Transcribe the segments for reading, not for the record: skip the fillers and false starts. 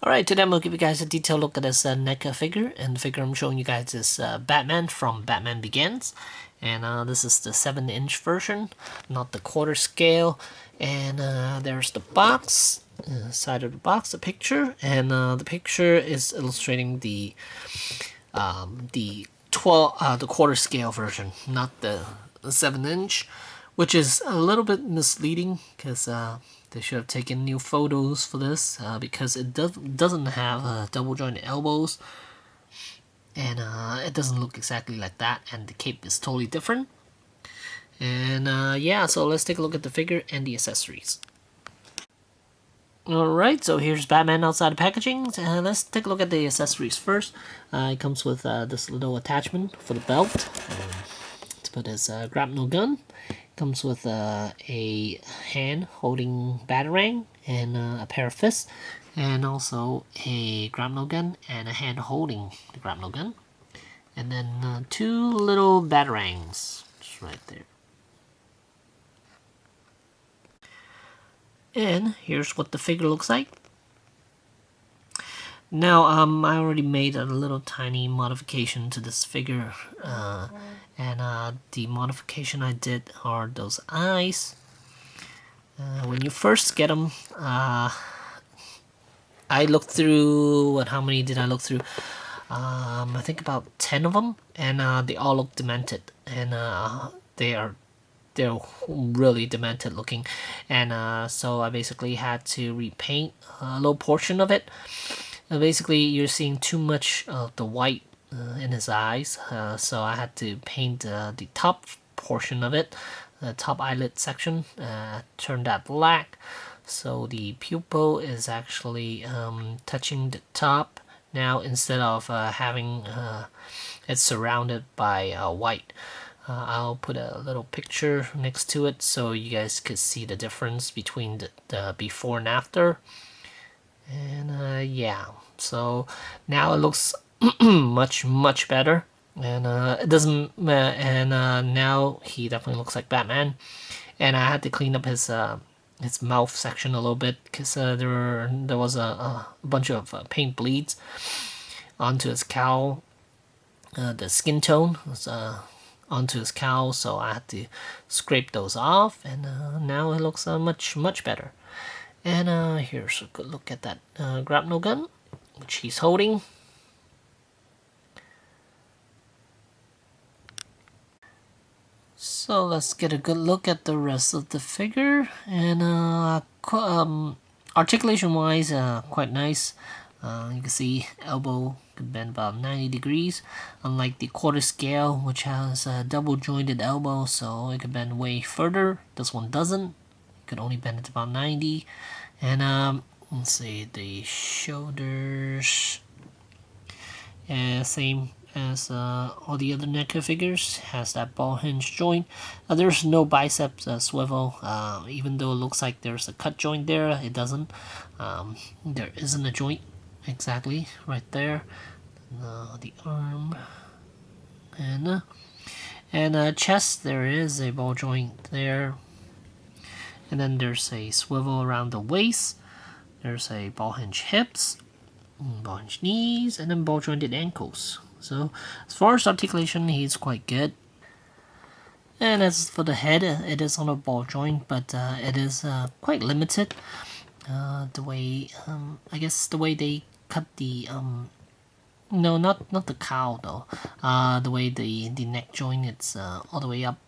Alright, today I'm going to give you guys a detailed look at this Neca figure, and the figure I'm showing you guys is Batman from Batman Begins, and this is the 7-inch version, not the quarter scale, and there's the box, side of the box, the picture, and the picture is illustrating the quarter scale version, not the 7-inch, which is a little bit misleading because they should have taken new photos for this because it doesn't have double jointed elbows, and it doesn't look exactly like that, and the cape is totally different. And yeah, so let's take a look at the figure and the accessories. Alright, so here's Batman outside the packaging. Let's take a look at the accessories first. It comes with this little attachment for the belt to put his grapnel gun. It comes with a hand holding batarang and a pair of fists, and also a grapnel gun and a hand holding the grapnel gun. And then two little batarangs just right there. And here's what the figure looks like. Now, I already made a little tiny modification to this figure, and the modification I did are those eyes. When you first get them, I looked through, how many did I look through? I think about 10 of them, and they all look demented, and they're really demented looking, and so I basically had to repaint a little portion of it. Basically, you're seeing too much of the white in his eyes, so I had to paint the top portion of it, the top eyelid section, turn that black, so the pupil is actually touching the top now instead of having it surrounded by white. I'll put a little picture next to it so you guys could see the difference between the before and after. And yeah, so now it looks much better, and it doesn't and now he definitely looks like Batman. And I had to clean up his mouth section a little bit because there was a bunch of paint bleeds onto his cowl. The skin tone was onto his cowl, so I had to scrape those off, and now it looks much better. And here's a good look at that grapnel gun, which he's holding. So let's get a good look at the rest of the figure. And articulation wise, quite nice. You can see elbow could bend about 90 degrees, unlike the quarter scale, which has a double jointed elbow, so it could bend way further. This one doesn't. It could only bend it about 90. And let's see, the shoulders, same as all the other Neca figures, has that ball hinge joint. There's no biceps swivel, even though it looks like there's a cut joint there, it doesn't. There isn't a joint exactly right there. The arm and chest, there is a ball joint there. And then there's a swivel around the waist. There's a ball hinge hips, ball hinge knees, and then ball jointed ankles. So as far as articulation, he's quite good. And as for the head, it is on a ball joint, but it is quite limited. The way, I guess the way they cut the no, not the cowl though. The way the neck joint, it's all the way up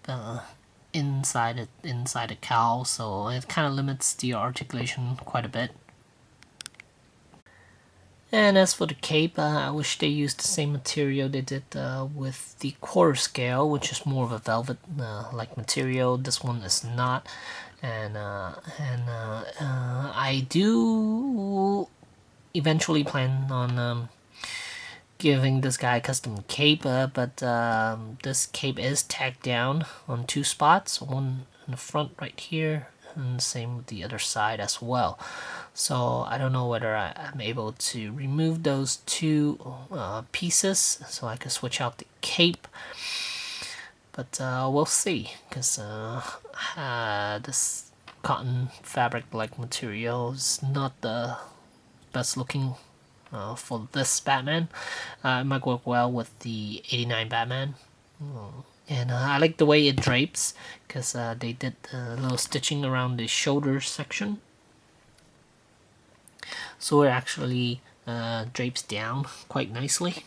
inside the cowl, so it kind of limits the articulation quite a bit. And as for the cape, I wish they used the same material they did with the quarter scale, which is more of a velvet like material. This one is not, and I do eventually plan on giving this guy a custom cape, but this cape is tacked down on two spots, one in the front right here, and same with the other side as well. So I don't know whether I'm able to remove those two pieces so I can switch out the cape, but we'll see, because this cotton fabric like material is not the best looking for this Batman. It might work well with the 89 Batman. And I like the way it drapes, because they did a little stitching around the shoulder section. So it actually drapes down quite nicely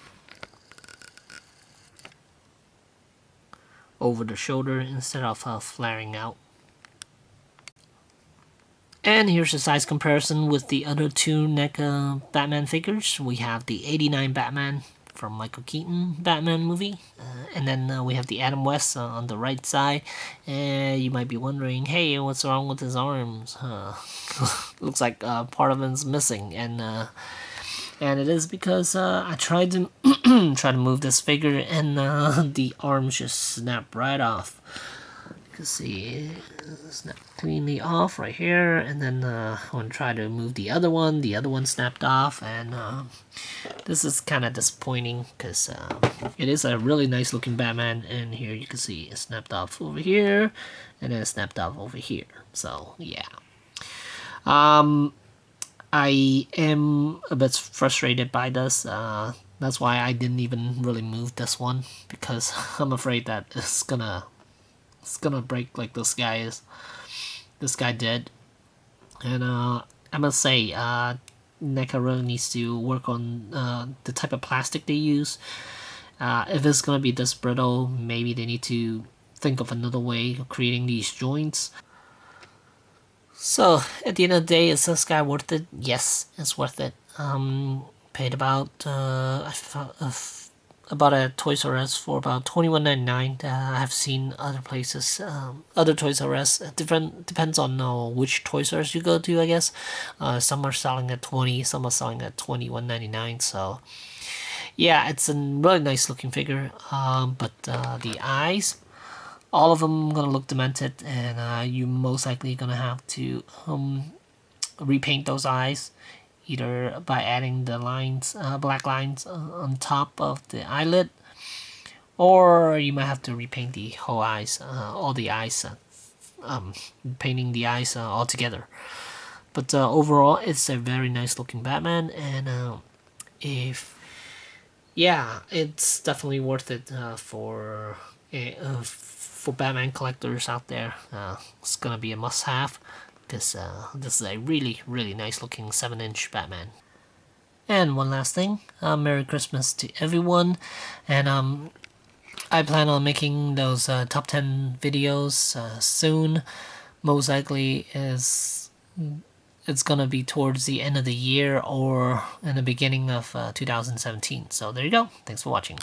over the shoulder instead of flaring out. And here's a size comparison with the other two NECA Batman figures. We have the 89 Batman from Michael Keaton Batman movie, and then we have the Adam West on the right side. And you might be wondering, hey, what's wrong with his arms? Looks like part of him's missing, and it is because I tried to try to move this figure, and the arms just snap right off. You can see snap cleanly off right here, and then when I try to move the other one snapped off, and this is kind of disappointing because it is a really nice looking Batman, and here you can see it snapped off over here, and then it snapped off over here. So yeah, I am a bit frustrated by this. That's why I didn't even really move this one, because I'm afraid that it's gonna break like this guy is. This guy did, and I must say, NECA really needs to work on the type of plastic they use. If it's gonna be this brittle, maybe they need to think of another way of creating these joints. So at the end of the day, is this guy worth it? Yes, it's worth it. Paid about about a Toys R Us for about $21.99. I have seen other places, other Toys R Us. Depends on which Toys R Us you go to, I guess. Some are selling at $20, some are selling at $21.99. So yeah, it's a really nice looking figure. But the eyes, all of them gonna look demented, and you most likely gonna have to repaint those eyes, either by adding the lines, black lines on top of the eyelid, or you might have to repaint the whole eyes, all the eyes, painting the eyes all together. But overall, it's a very nice looking Batman, and it's definitely worth it for Batman collectors out there. It's gonna be a must-have, because this is a really, really nice looking 7-inch Batman. And one last thing, Merry Christmas to everyone, and I plan on making those top 10 videos soon. Most likely it's gonna be towards the end of the year or in the beginning of 2017. So there you go. Thanks for watching.